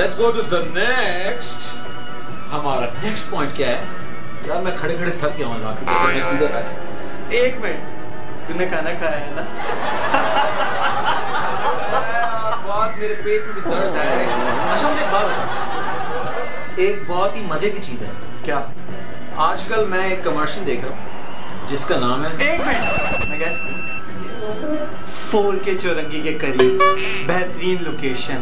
Let's go to the next. हमारा next point क्या है? यार मैं खड़े खड़े थक गया हूँ ना, मैं सीधे ऐसे। एक मिनट, तूने खाना खाया है ना? बहुत मेरे पेट में भी दर्द है। अच्छा मुझे एक बात बता, एक बहुत ही मजे की चीज है। क्या? आजकल मैं एक कमर्शियल देख रहा हूँ जिसका नाम है, एक मिनट मैं गैस करूं, 4K चौरंगी के करीब बेहतरीन लोकेशन।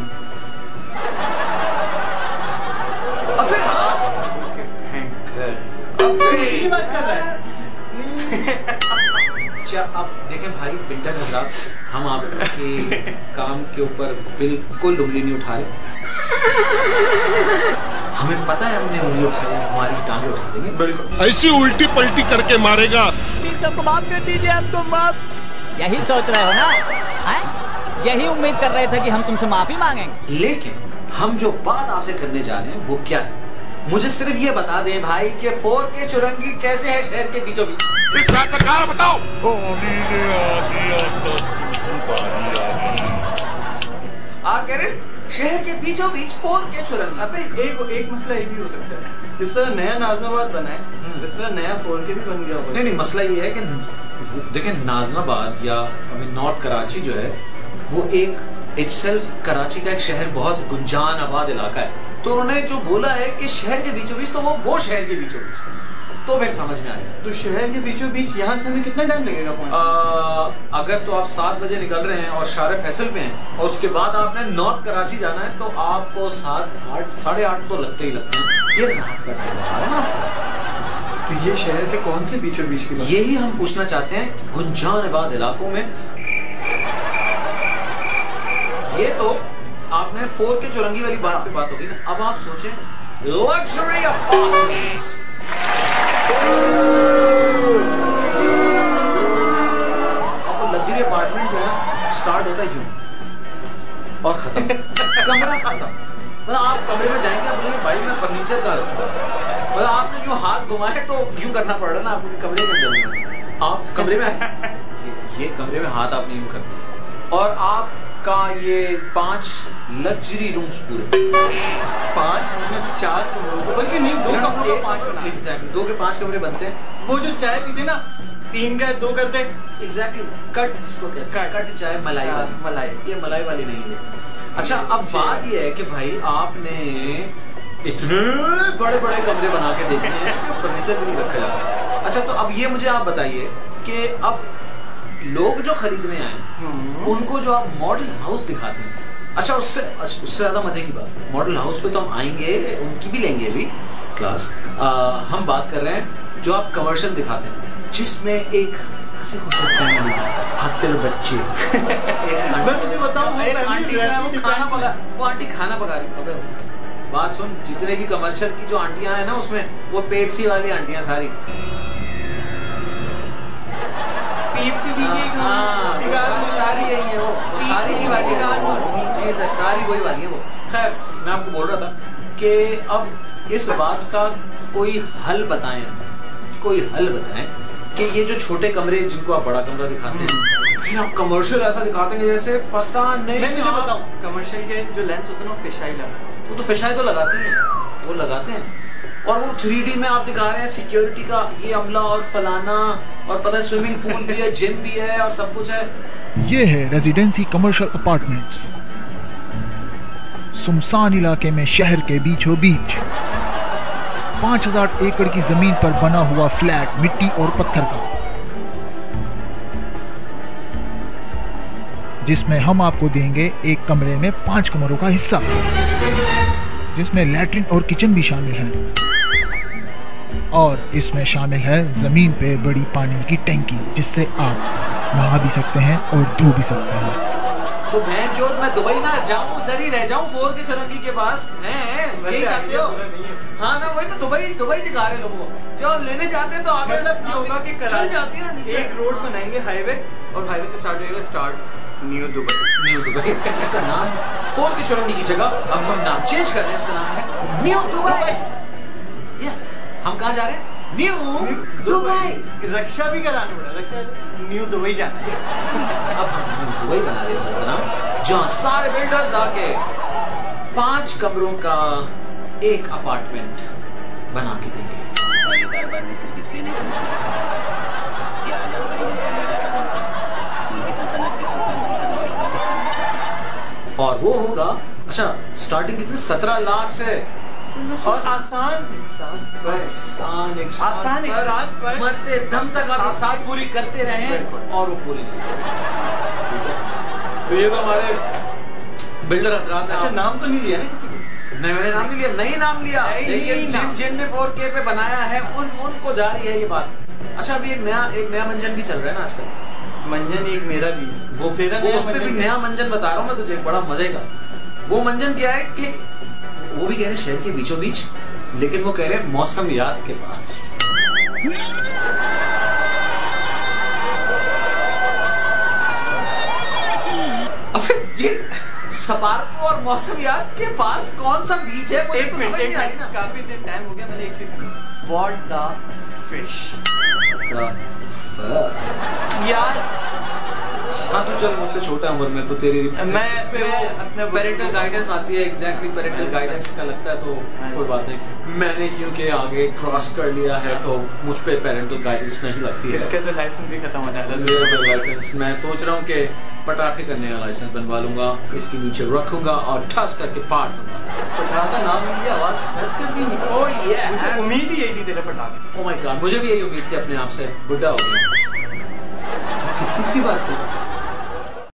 अबे बात कर रहा है। अब देखें भाई बिल्डर हजरात, हम आपके काम के ऊपर बिल्कुल उंगली नहीं उठा रहे। हमें पता है हमने उंगली उठाई, हमारी टांगे उठा देंगे। बिल्कुल ऐसी उल्टी पलटी करके मारेगा। सबको माफ कर दीजिए, हमको माफ। यही सोच रहे हो ना? है? यही उम्मीद कर रहे थे कि हम तुमसे माफी मांगेंगे। लेकिन हम जो बात आपसे करने जा रहे हैं वो क्या है? मुझे सिर्फ ये बता दें भाई कि 4K चुरंगी कैसे है शहर के बीचों बीच? इस बात का कारण बताओ। आप कह रहे शहर के बीचों बीच 4K चुरंगी? अबे एक मसला ये भी हो सकता है, जिस तरह नया नाजनाबाद बना है जिस तरह नया 4K भी बन गया होगा। नहीं, मसला ये है कि देखें नाजनाबाद या नॉर्थ कराची जो है वो एक इटसेल्फ कराची का एक शहर, बहुत गुंजान आबाद इलाका है। तो उन्होंने जो बोला है कि शहर के बीचों बीच, तो वो शहर के बीचों बीच, तो फिर समझ में आएगा। तो शहर के बीचों बीच यहाँ से हमें कितना टाइम लगेगा पहुंचने? अगर तो आप 7 बजे निकल रहे हैं और शारे फैसल पे हैं और उसके बाद आपने नॉर्थ कराची जाना है तो आपको 7, 8, 8:30 तो लगते ही लगते हैं। ये रात का टाइम बता रहे हैं ना। तो ये शहर के कौन से बीचों बीच की बात? यही हम पूछना चाहते हैं। गुंजान आबाद इलाकों में ये तो आपने 4K चुरंगी वाली बात पे बात होगी ना। अब आप सोचें लग्जरी अपार्टमेंट्स। अब वो लग्जरी अपार्टमेंट जो है स्टार्ट होता है यूं और खत्म। कमरा खत्म। मतलब आप कमरे में जाएंगे, आप बोलेंगे भाई मैं फर्नीचर का रखूंगा। मतलब आपने यूं हाथ घुमाए तो यूं करना पड़ रहा ना आपको कि कमरे के अंदर आप कमरे में ये कमरे में हाथ आपने यूं कर दिया और आप का ये 5 लग्जरी रूम्स पूरे 5 में 4 कमरे, बल्कि नहीं 2 कमरों का 5 होना। एग्जैक्टली 2 के 5 कमरे बनते हैं। वो जो चाय पीते ना 3 का 2 करते। एग्जैक्टली कट जिसको कहते हैं, कट चाय मलाई वाली। मलाई, ये मलाई वाली नहीं है। अच्छा अब बात ये है कि भाई आपने इतने बड़े बड़े कमरे बना के देखे हैं कि फर्नीचर भी नहीं रखा जाता। अच्छा तो अब ये मुझे आप बताइए कि अब लोग जो खरीदने आए उनको जो आप मॉडल हाउस दिखाते हैं, अच्छा उससे ज्यादा मजे की बात, मॉडल हाउस पे तो हम आएंगे, उनकी भी लेंगे अभी क्लास। हम बात कर रहे हैं जो आप कमर्शियल दिखाते हैं जिसमें एक हंसी खुशी फैमिली, भागते हुए बच्चे, मैं तुझे बताऊं एक आंटी है वो आंटी खाना पका रही। अबे बात सुन, जितने भी कमर्शियल की जो आंटियां हैं ना उसमें वो पेप्सी वाली आंटियां सारी सारी यही है, वो सारी यही वाली है। जी सर सारी वही वाली है वो। खैर मैं आपको बोल रहा था कि अब इस बात का कोई हल बताएं, कोई हल बताएं कि ये जो छोटे कमरे जिनको आप बड़ा कमरा दिखाते हैं फिर आप कमर्शियल ऐसा दिखाते हैं जैसे पता नहीं। मैं तुझे बताऊं कमर्शियल के जो लेंस होते हैं वो फिश आई लगाते हैं। वो तो फिश आई तो लगाते हैं, वो लगाते हैं। और वो 3D में आप दिखा रहे हैं सिक्योरिटी का ये अमला और फलाना और पता है स्विमिंग पूल भी है, जिम भी है और सब कुछ है। ये है रेजिडेंसी कमर्शियल अपार्टमेंट्स, सुनसान इलाके में शहर के बीचों बीच 5000 एकड़ की जमीन पर बना हुआ फ्लैट मिट्टी और पत्थर का, जिसमें हम आपको देंगे एक कमरे में 5 कमरों का हिस्सा, जिसमें लैट्रिन और किचन भी शामिल है। और इसमें शामिल है जमीन पे बड़ी पानी की टैंकी, जिससे आप नहा भी सकते हैं और धो भी सकते हैं। तो बहन चोद मैं दुबई ना जाऊं, उधर ही रह जाऊं 4K चुरंगी के पास हैं, यही चाहते हो? हाँ ना वही ना, दुबई दिखा रहे लोगों को। जब लेने जाते हैं तो आगे मतलब होगा कि चल जाती है ना नीचे। एक रोड बनाएंगे हाईवे और हाईवे से स्टार्ट होएगा न्यू दुबई। उसका नाम 4K चुरंगी की जगह अब हम नाम चेंज कर रहे हैं, उसका नाम है न्यू दुबई। यस हम कहाँ जा रहे हैं? New Dubai. रक्षा भी कराना पड़ा, रक्षा न्यू दुबई जाना है। अब हम न्यू दुबई बना रहे हैं नाम, जहाँ सारे बिल्डर्स आके 5 कमरों का एक अपार्टमेंट बना के देंगे। दरबार में सिर्फ इसलिए नहीं बनता कि आला बड़ी में कनाडा का बनकर उनकी सल्तनत के सुल्तान बनकर उनकी इबादत करना चाहता है। और वो होगा, अच्छा स्टार्टिंग कितने 17 लाख से, और आसान एक साल पर मरते दम तक आप साथ पूरी करते रहे और वो पूरी नहीं ठीक है। तो ये तो हमारे बिल्डर हजरात हैं। अच्छा नाम तो नहीं लिया ना किसी को? नहीं मैंने नाम नहीं लिया, नहीं नाम लिया, लेकिन जिनने 4K पे बनाया है उनको जा रही है ये बात। अच्छा अभी एक नया मंजन भी चल रहा है ना आजकल। मंजन एक मेरा भी है, वो उसमें भी नया मंजन बता रहा हूँ मैं तुझे, बड़ा मजे का। वो मंजन क्या है कि वो भी कह रहे शहर के बीचों बीच, लेकिन वो कह रहे मौसम याद के पास। अब ये सपार्को और मौसम याद के पास कौन सा बीच है मुझे तो समझ नहीं आ रही ना। काफी दिन टाइम हो गया, मैंने एक चीज सुनी, व्हाट द फिश यार। हाँ तू चल मुझसे छोटा उम्र में, तो तेरी मैं पेरेंटल गाइडेंस आती है, एग्जैक्टली पेरेंटल गाइडेंस का लगता है, तो कोई बात नहीं। मैंने क्योंकि आगे क्रॉस कर लिया है तो मुझ पे पेरेंटल गाइडेंस नहीं लगती है। इसके तो लाइसेंस भी खत्म होने वाला है। लाइसेंस मैं सोच रहा हूँ कि पटाखे करने का लाइसेंस बनवा लूंगा, इसके नीचे रखूंगा और ठस करके पाट दूंगा। पटाखा नाम लिया, आवाज ठस करके नहीं। ओह यस, मुझे उम्मीद ही यही थी तेरे पटाखे से। ओह माय गॉड, मुझे भी यही उम्मीद थी अपने आप से, बुड्ढा हो गया। किस चीज की बात कर?